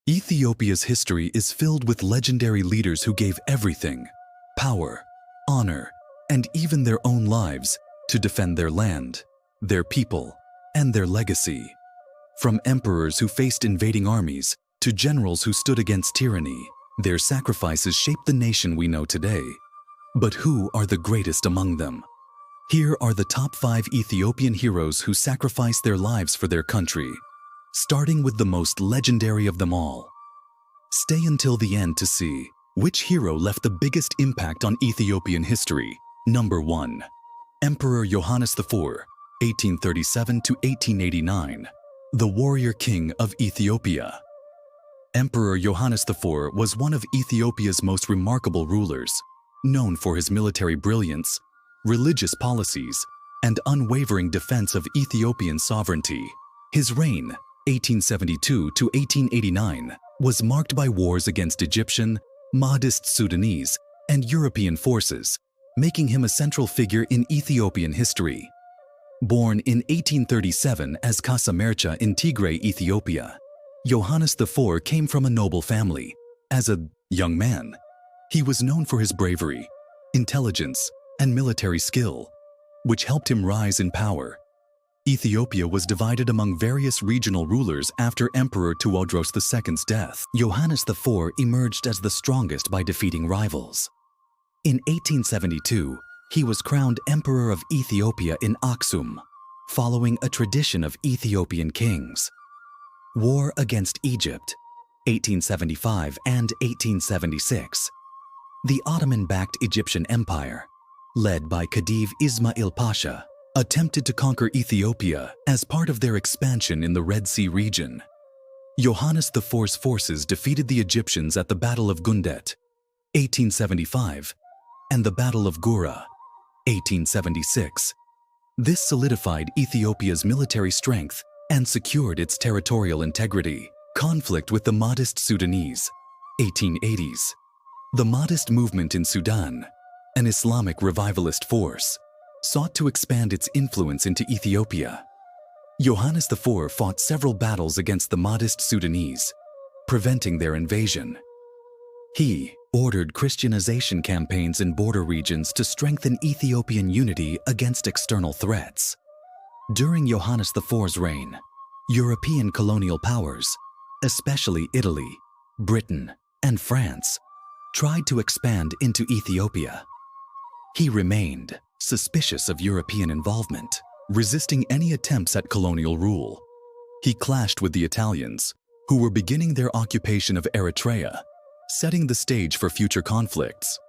Ethiopia's history is filled with legendary leaders who gave everything, power, honor, and even their own lives to defend their land, their people, and their legacy. From emperors who faced invading armies to generals who stood against tyranny, their sacrifices shaped the nation we know today. But who are the greatest among them? Here are the top 5 Ethiopian heroes who sacrificed their lives for their country, starting with the most legendary of them all. Stay until the end to see which hero left the biggest impact on Ethiopian history. Number 1. Emperor Yohannes IV, 1837 to 1889, the warrior king of Ethiopia. Emperor Yohannes IV was one of Ethiopia's most remarkable rulers, known for his military brilliance, religious policies, and unwavering defense of Ethiopian sovereignty. His reign, 1872 to 1889, was marked by wars against Egyptian, Mahdist Sudanese, and European forces, making him a central figure in Ethiopian history. Born in 1837 as Kasamercha in Tigray, Ethiopia, Yohannes IV came from a noble family. As a young man, he was known for his bravery, intelligence, and military skill, which helped him rise in power. Ethiopia was divided among various regional rulers after Emperor Tewodros II's death. Yohannes IV emerged as the strongest by defeating rivals. In 1872, he was crowned Emperor of Ethiopia in Aksum, following a tradition of Ethiopian kings. War against Egypt, 1875 and 1876. The Ottoman-backed Egyptian Empire, led by Khedive Ismail Pasha, attempted to conquer Ethiopia as part of their expansion in the Red Sea region. Yohannes IV's forces defeated the Egyptians at the Battle of Gundet, 1875, and the Battle of Gura, 1876. This solidified Ethiopia's military strength and secured its territorial integrity. Conflict with the Mahdist Sudanese, 1880s. The Mahdist movement in Sudan, an Islamic revivalist force, sought to expand its influence into Ethiopia. Yohannes IV fought several battles against the Mahdist Sudanese, preventing their invasion. He ordered Christianization campaigns in border regions to strengthen Ethiopian unity against external threats. During Yohannes IV's reign, European colonial powers, especially Italy, Britain, and France, tried to expand into Ethiopia. He remained suspicious of European involvement, resisting any attempts at colonial rule. He clashed with the Italians, who were beginning their occupation of Eritrea, setting the stage for future conflicts.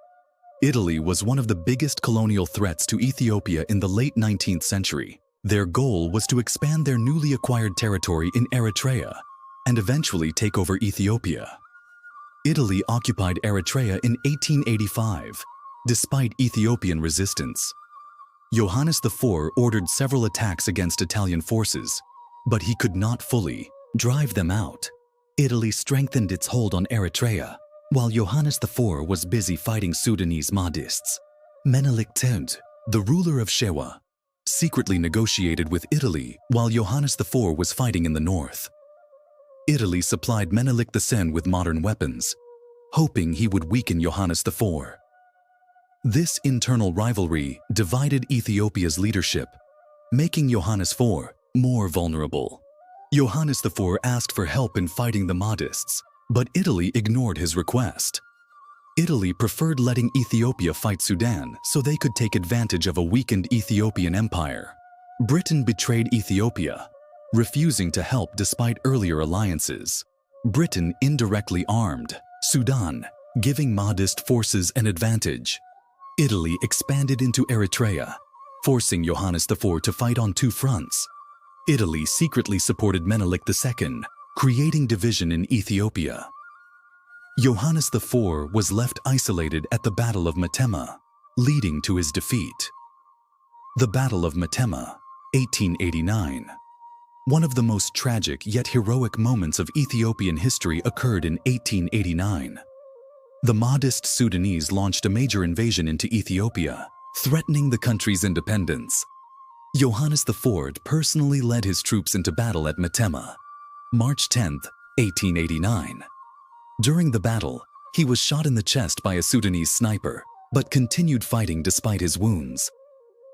Italy was one of the biggest colonial threats to Ethiopia in the late 19th century. Their goal was to expand their newly acquired territory in Eritrea and eventually take over Ethiopia. Italy occupied Eritrea in 1885, despite Ethiopian resistance. Yohannes IV ordered several attacks against Italian forces, but he could not fully drive them out. Italy strengthened its hold on Eritrea, while Yohannes IV was busy fighting Sudanese Mahdists. Menelik II, the ruler of Shewa, secretly negotiated with Italy while Yohannes IV was fighting in the north. Italy supplied Menelik II with modern weapons, hoping he would weaken Yohannes IV. This internal rivalry divided Ethiopia's leadership, making Yohannes IV more vulnerable. Yohannes IV asked for help in fighting the Mahdists, but Italy ignored his request. Italy preferred letting Ethiopia fight Sudan so they could take advantage of a weakened Ethiopian empire. Britain betrayed Ethiopia, refusing to help despite earlier alliances. Britain indirectly armed Sudan, giving Mahdist forces an advantage. Italy expanded into Eritrea, forcing Yohannes IV to fight on 2 fronts. Italy secretly supported Menelik II, creating division in Ethiopia. Yohannes IV was left isolated at the Battle of Metemmah, leading to his defeat. The Battle of Metemmah, 1889. One of the most tragic yet heroic moments of Ethiopian history occurred in 1889. The Mahdist Sudanese launched a major invasion into Ethiopia, threatening the country's independence. Yohannes IV personally led his troops into battle at Metemmah, March 10, 1889. During the battle, he was shot in the chest by a Sudanese sniper, but continued fighting despite his wounds.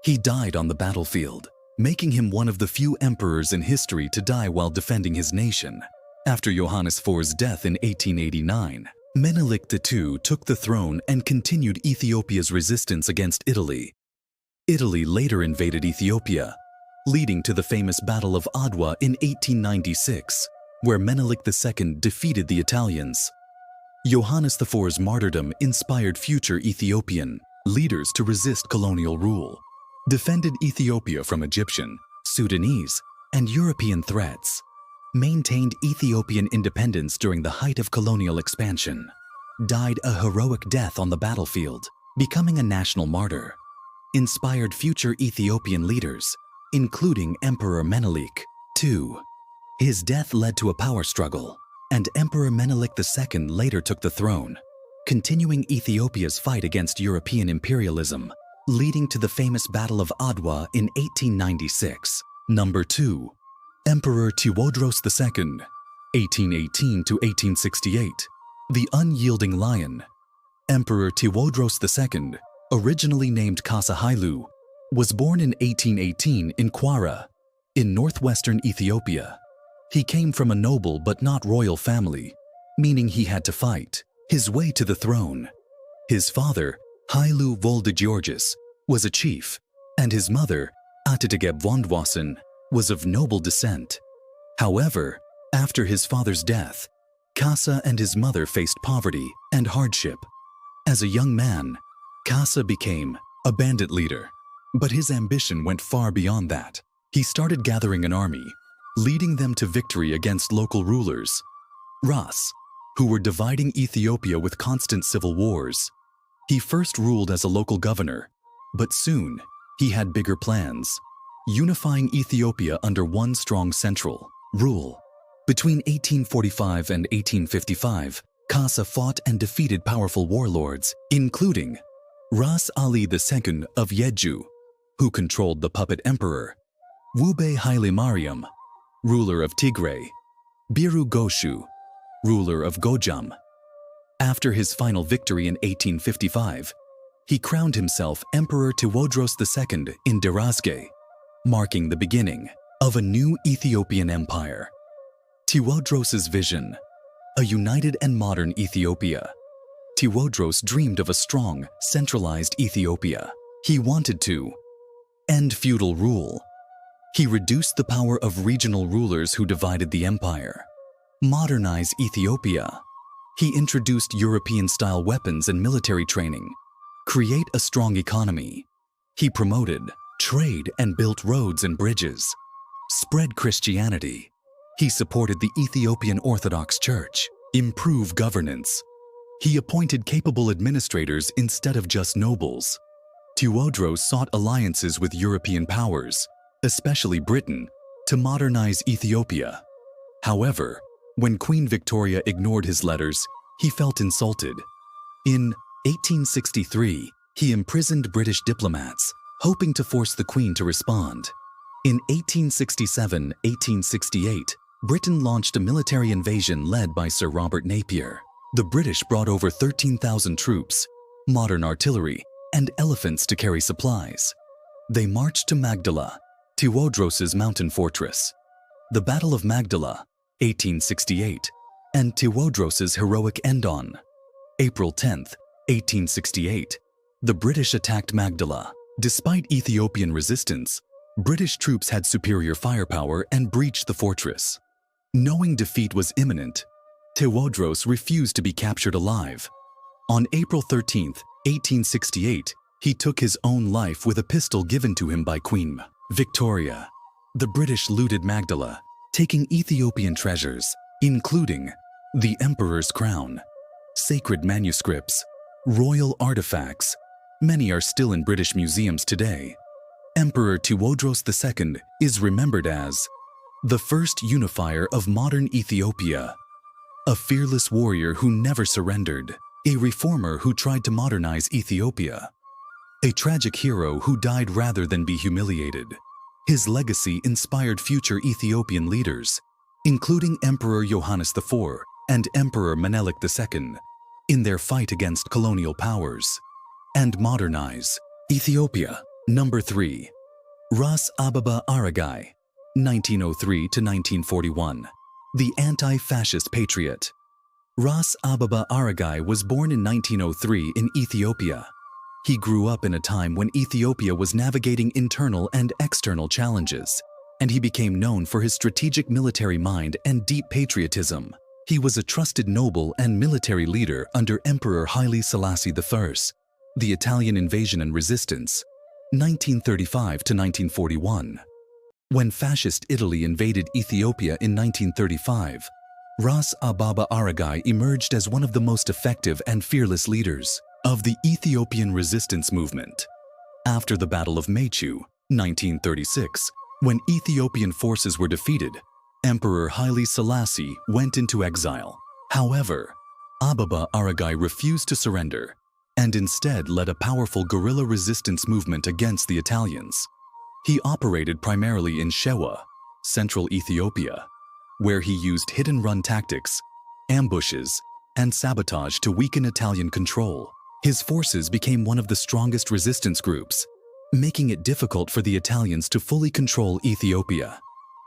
He died on the battlefield, making him one of the few emperors in history to die while defending his nation. After Yohannes IV's death in 1889, Menelik II took the throne and continued Ethiopia's resistance against Italy. Italy later invaded Ethiopia, leading to the famous Battle of Adwa in 1896, where Menelik II defeated the Italians. Yohannes IV's martyrdom inspired future Ethiopian leaders to resist colonial rule, defended Ethiopia from Egyptian, Sudanese, and European threats, maintained Ethiopian independence during the height of colonial expansion, died a heroic death on the battlefield, becoming a national martyr, inspired future Ethiopian leaders, including Emperor Menelik II. His death led to a power struggle, and Emperor Menelik II later took the throne, continuing Ethiopia's fight against European imperialism, leading to the famous Battle of Adwa in 1896. Number 2. Emperor Tewodros II, 1818 to 1868. The Unyielding Lion. Emperor Tewodros II, originally named Kasa Hailu, was born in 1818 in Kwara, in northwestern Ethiopia. He came from a noble but not royal family, meaning he had to fight his way to the throne. His father, Hailu Voldegiorgis, was a chief, and his mother, Atitageb Vondwasan, was of noble descent. However, after his father's death, Kasa and his mother faced poverty and hardship. As a young man, Kasa became a bandit leader, but his ambition went far beyond that. He started gathering an army, leading them to victory against local rulers, Ras, who were dividing Ethiopia with constant civil wars. He first ruled as a local governor, but soon he had bigger plans, unifying Ethiopia under one strong central rule. Between 1845 and 1855, Kasa fought and defeated powerful warlords, including Ras Ali II of Yeju, who controlled the puppet emperor, Wube Haile Mariam, ruler of Tigray, Birru Goshu, ruler of Gojam. After his final victory in 1855, he crowned himself Emperor Tewodros II in Derazge, marking the beginning of a new Ethiopian empire. Tewodros's vision, a united and modern Ethiopia. Tewodros dreamed of a strong, centralized Ethiopia. He wanted to end feudal rule. He reduced the power of regional rulers who divided the empire, modernize Ethiopia. He introduced European-style weapons and military training, create a strong economy. He promoted trade and built roads and bridges, spread Christianity. He supported the Ethiopian Orthodox Church, improve governance. He appointed capable administrators instead of just nobles. Tewodros sought alliances with European powers, especially Britain, to modernize Ethiopia. However, when Queen Victoria ignored his letters, he felt insulted. In 1863, he imprisoned British diplomats, hoping to force the Queen to respond. In 1867-1868, Britain launched a military invasion led by Sir Robert Napier. The British brought over 13,000 troops, modern artillery, and elephants to carry supplies. They marched to Magdala, Tewodros's mountain fortress. The Battle of Magdala, 1868, and Tewodros's heroic Andom, April 10, 1868. The British attacked Magdala. Despite Ethiopian resistance, British troops had superior firepower and breached the fortress. Knowing defeat was imminent, Tewodros refused to be captured alive. On April 13, 1868, he took his own life with a pistol given to him by Queen Victoria. The British looted Magdala, taking Ethiopian treasures, including the emperor's crown, sacred manuscripts, royal artifacts. Many are still in British museums today. Emperor Tewodros II is remembered as the first unifier of modern Ethiopia, a fearless warrior who never surrendered, a reformer who tried to modernize Ethiopia, a tragic hero who died rather than be humiliated. His legacy inspired future Ethiopian leaders, including Emperor Yohannes IV and Emperor Menelik II in their fight against colonial powers. And modernize. Ethiopia. Number 3. Ras Abeba Aragai, 1903 to 1941. The anti-fascist patriot. Ras Abeba Aragai was born in 1903 in Ethiopia. He grew up in a time when Ethiopia was navigating internal and external challenges, and he became known for his strategic military mind and deep patriotism. He was a trusted noble and military leader under Emperor Haile Selassie I. The Italian invasion and resistance, 1935 to 1941. When fascist Italy invaded Ethiopia in 1935, Ras Abeba Aragai emerged as one of the most effective and fearless leaders of the Ethiopian resistance movement. After the Battle of Mechu, 1936, when Ethiopian forces were defeated, Emperor Haile Selassie went into exile. However, Abeba Aragai refused to surrender and instead led a powerful guerrilla resistance movement against the Italians. He operated primarily in Shewa, central Ethiopia, where he used hit-and-run tactics, ambushes, and sabotage to weaken Italian control. His forces became one of the strongest resistance groups, making it difficult for the Italians to fully control Ethiopia.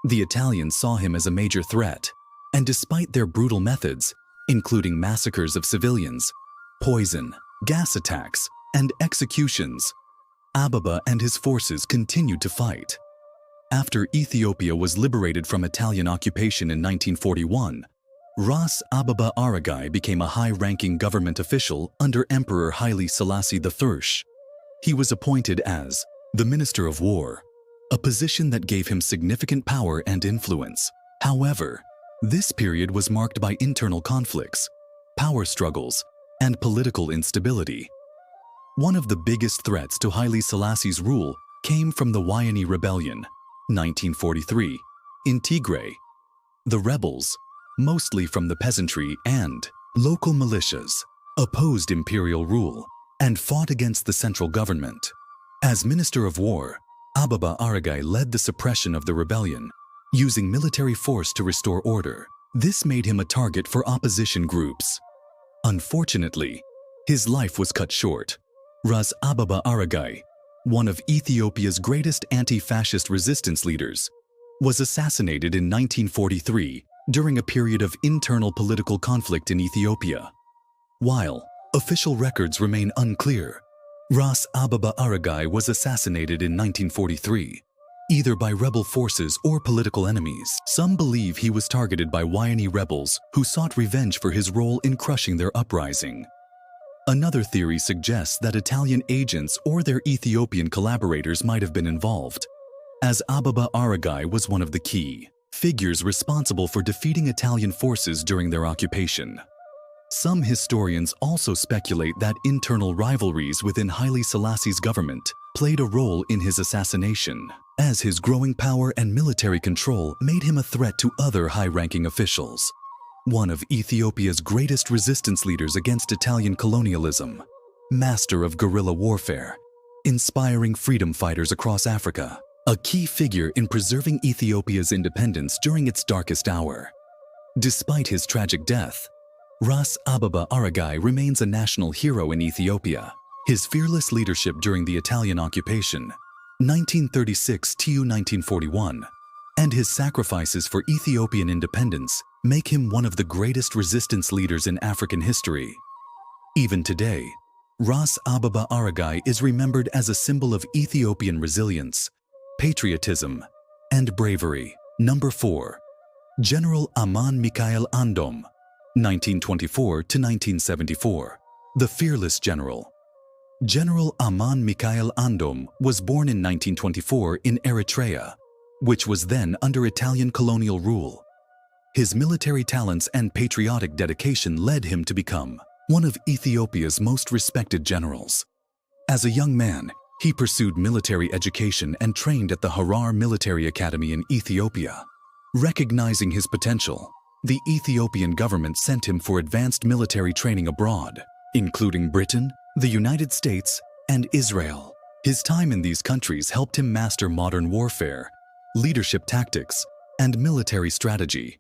The Italians saw him as a major threat, and despite their brutal methods, including massacres of civilians, poison, gas attacks, and executions, Abeba and his forces continued to fight. After Ethiopia was liberated from Italian occupation in 1941, Ras Abeba Aragai became a high-ranking government official under Emperor Haile Selassie I. He was appointed as the Minister of War, a position that gave him significant power and influence. However, this period was marked by internal conflicts, power struggles, and political instability. One of the biggest threats to Haile Selassie's rule came from the Yohannes Rebellion, 1943, in Tigray. The rebels, mostly from the peasantry and local militias, opposed imperial rule and fought against the central government. As Minister of War, Abeba Aragai led the suppression of the rebellion, using military force to restore order. This made him a target for opposition groups. Unfortunately, his life was cut short. Ras Abeba Aragai, one of Ethiopia's greatest anti-fascist resistance leaders, was assassinated in 1943 during a period of internal political conflict in Ethiopia. While official records remain unclear, Ras Abeba Aragai was assassinated in 1943, either by rebel forces or political enemies. Some believe he was targeted by Yohannes rebels who sought revenge for his role in crushing their uprising. Another theory suggests that Italian agents or their Ethiopian collaborators might have been involved, as Abeba Aragai was one of the key figures responsible for defeating Italian forces during their occupation. Some historians also speculate that internal rivalries within Haile Selassie's government played a role in his assassination, as his growing power and military control made him a threat to other high-ranking officials. One of Ethiopia's greatest resistance leaders against Italian colonialism, master of guerrilla warfare, inspiring freedom fighters across Africa, a key figure in preserving Ethiopia's independence during its darkest hour. Despite his tragic death, Ras Abeba Aragai remains a national hero in Ethiopia. His fearless leadership during the Italian occupation, 1936 to 1941, and his sacrifices for Ethiopian independence make him one of the greatest resistance leaders in African history. Even today, Ras Abeba Aragai is remembered as a symbol of Ethiopian resilience, patriotism, and bravery. Number 4. General Aman Andom, 1924 to 1974. The fearless general. General Aman Andom was born in 1924 in Eritrea, which was then under Italian colonial rule. His military talents and patriotic dedication led him to become one of Ethiopia's most respected generals. As a young man, he pursued military education and trained at the Harar Military Academy in Ethiopia. Recognizing his potential, the Ethiopian government sent him for advanced military training abroad, including Britain, the United States, and Israel. His time in these countries helped him master modern warfare, leadership tactics, and military strategy.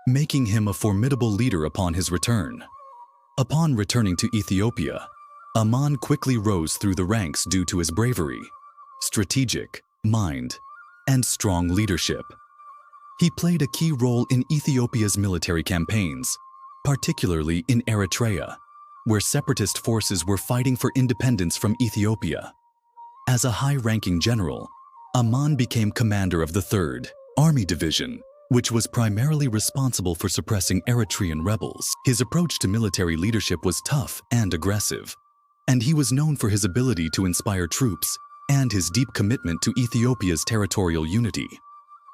making him a formidable leader upon his return. Upon returning to Ethiopia, Aman quickly rose through the ranks due to his bravery, strategic mind, and strong leadership. He played a key role in Ethiopia's military campaigns, particularly in Eritrea, where separatist forces were fighting for independence from Ethiopia. As a high-ranking general, Aman became commander of the 3rd Army Division, which was primarily responsible for suppressing Eritrean rebels. His approach to military leadership was tough and aggressive, and he was known for his ability to inspire troops and his deep commitment to Ethiopia's territorial unity.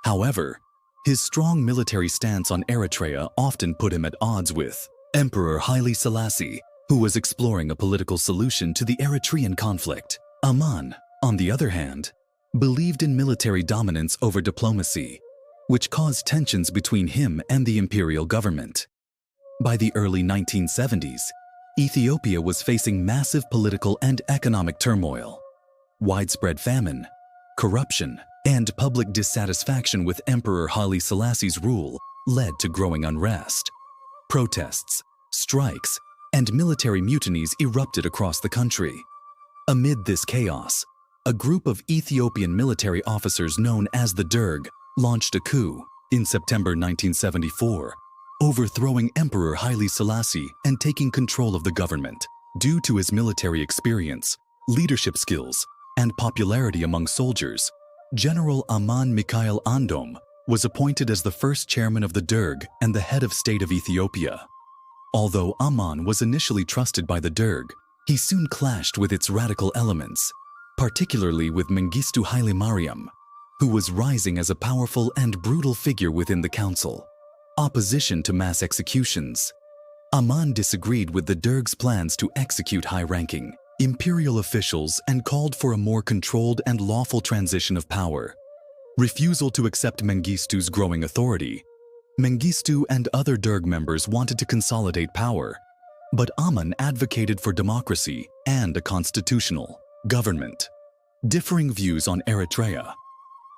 However, his strong military stance on Eritrea often put him at odds with Emperor Haile Selassie, who was exploring a political solution to the Eritrean conflict. Aman, on the other hand, believed in military dominance over diplomacy, which caused tensions between him and the imperial government. By the early 1970s, Ethiopia was facing massive political and economic turmoil. Widespread famine, corruption, and public dissatisfaction with Emperor Haile Selassie's rule led to growing unrest. Protests, strikes, and military mutinies erupted across the country. Amid this chaos, a group of Ethiopian military officers known as the Derg launched a coup in September 1974, overthrowing Emperor Haile Selassie and taking control of the government. Due to his military experience, leadership skills, and popularity among soldiers, General Aman Mikhail Andom was appointed as the first chairman of the Derg and the head of state of Ethiopia. Although Aman was initially trusted by the Derg, he soon clashed with its radical elements, particularly with Mengistu Haile Mariam, who was rising as a powerful and brutal figure within the council. Opposition to mass executions. Aman disagreed with the Derg's plans to execute high-ranking imperial officials and called for a more controlled and lawful transition of power. Refusal to accept Mengistu's growing authority. Mengistu and other Derg members wanted to consolidate power, but Aman advocated for democracy and a constitutional government. Differing views on Eritrea.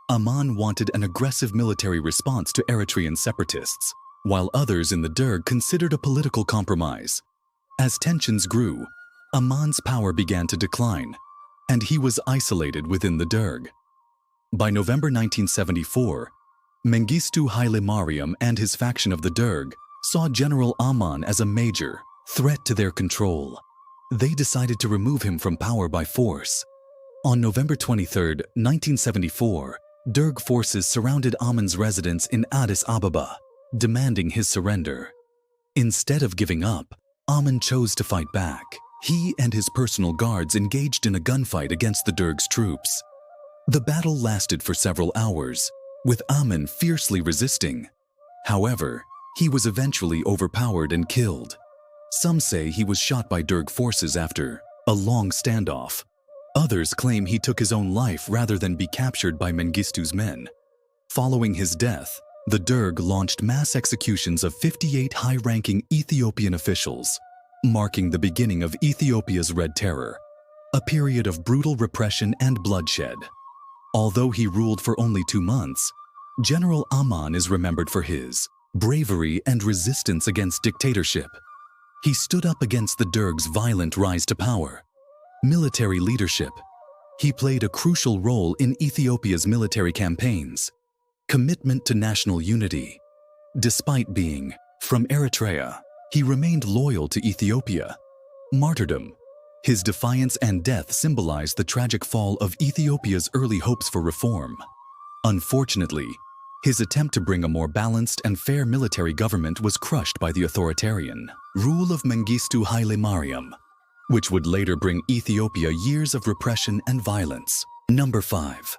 Aman wanted an aggressive military response to Eritrean separatists, while others in the Derg considered a political compromise. As tensions grew, Aman's power began to decline, and he was isolated within the Derg. By November 1974, Mengistu Haile Mariam and his faction of the Derg saw General Aman as a major threat to their control. They decided to remove him from power by force. On November 23, 1974, Derg forces surrounded Aman's residence in Addis Ababa, demanding his surrender. Instead of giving up, Aman chose to fight back. He and his personal guards engaged in a gunfight against the Derg's troops. The battle lasted for several hours, with Aman fiercely resisting. However, he was eventually overpowered and killed. Some say he was shot by Derg forces after a long standoff. Others claim he took his own life rather than be captured by Mengistu's men. Following his death, the Derg launched mass executions of 58 high-ranking Ethiopian officials, marking the beginning of Ethiopia's Red Terror, a period of brutal repression and bloodshed. Although he ruled for only 2 months, General Aman is remembered for his bravery and resistance against dictatorship. He stood up against the Derg's violent rise to power. Military leadership. He played a crucial role in Ethiopia's military campaigns. Commitment to national unity. Despite being from Eritrea, he remained loyal to Ethiopia. Martyrdom. His defiance and death symbolized the tragic fall of Ethiopia's early hopes for reform. Unfortunately, his attempt to bring a more balanced and fair military government was crushed by the authoritarian rule of Mengistu Haile Mariam, which would later bring Ethiopia years of repression and violence. Number 5.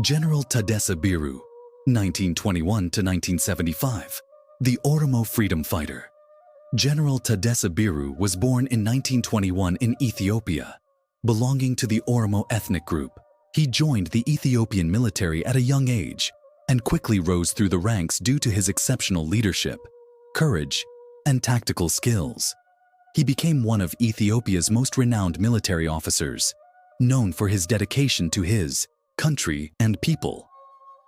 General Tadesse Birru, 1921 to 1975, the Oromo freedom fighter. General Tadesse Birru was born in 1921 in Ethiopia, belonging to the Oromo ethnic group. He joined the Ethiopian military at a young age and quickly rose through the ranks due to his exceptional leadership, courage, and tactical skills. He became one of Ethiopia's most renowned military officers, known for his dedication to his country and people.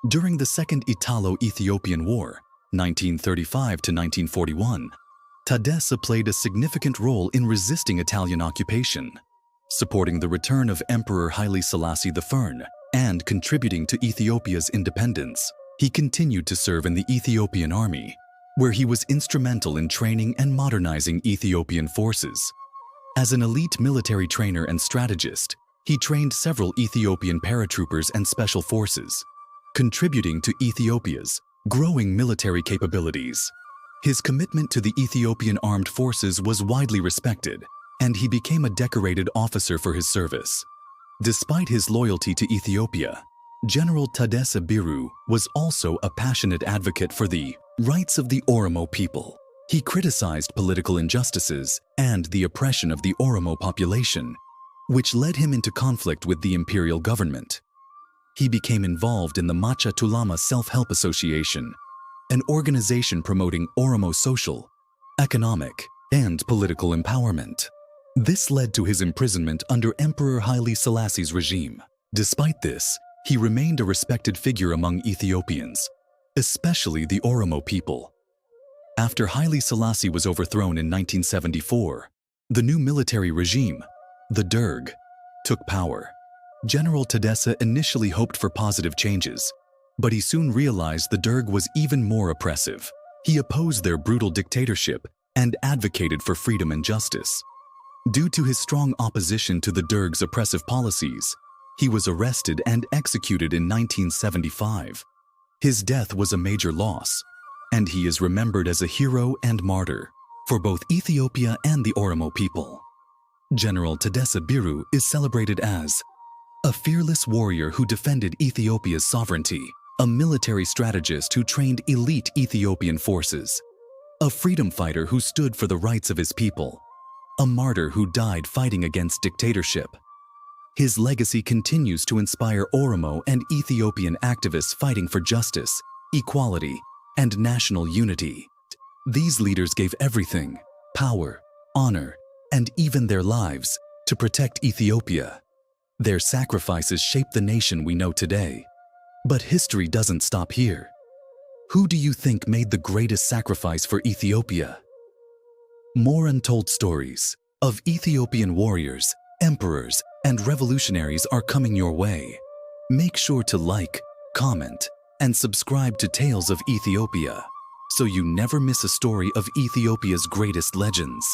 During the Second Italo-Ethiopian War, 1935 to 1941, Tadese played a significant role in resisting Italian occupation, supporting the return of Emperor Haile Selassie I and contributing to Ethiopia's independence. He continued to serve in the Ethiopian army, where he was instrumental in training and modernizing Ethiopian forces. As an elite military trainer and strategist, he trained several Ethiopian paratroopers and special forces, contributing to Ethiopia's growing military capabilities. His commitment to the Ethiopian armed forces was widely respected, and he became a decorated officer for his service. Despite his loyalty to Ethiopia, General Tadesse Birru was also a passionate advocate for the rights of the Oromo people. He criticized political injustices and the oppression of the Oromo population, which led him into conflict with the imperial government. He became involved in the Macha Tulama Self-Help Association, an organization promoting Oromo social, economic, and political empowerment. This led to his imprisonment under Emperor Haile Selassie's regime. Despite this, he remained a respected figure among Ethiopians, especially the Oromo people. After Haile Selassie was overthrown in 1974, the new military regime, the Derg, took power. General Tadesse initially hoped for positive changes, but he soon realized the Derg was even more oppressive. He opposed their brutal dictatorship and advocated for freedom and justice. Due to his strong opposition to the Derg's oppressive policies, he was arrested and executed in 1975. His death was a major loss, and he is remembered as a hero and martyr for both Ethiopia and the Oromo people. General Tadesse Birru is celebrated as a fearless warrior who defended Ethiopia's sovereignty, a military strategist who trained elite Ethiopian forces, a freedom fighter who stood for the rights of his people, a martyr who died fighting against dictatorship. His legacy continues to inspire Oromo and Ethiopian activists fighting for justice, equality, and national unity. These leaders gave everything, power, honor, and even their lives, to protect Ethiopia. Their sacrifices shaped the nation we know today. But history doesn't stop here. Who do you think made the greatest sacrifice for Ethiopia? More untold stories of Ethiopian warriors, emperors, and revolutionaries are coming your way. Make sure to like, comment, and subscribe to Tales of Ethiopia so you never miss a story of Ethiopia's greatest legends.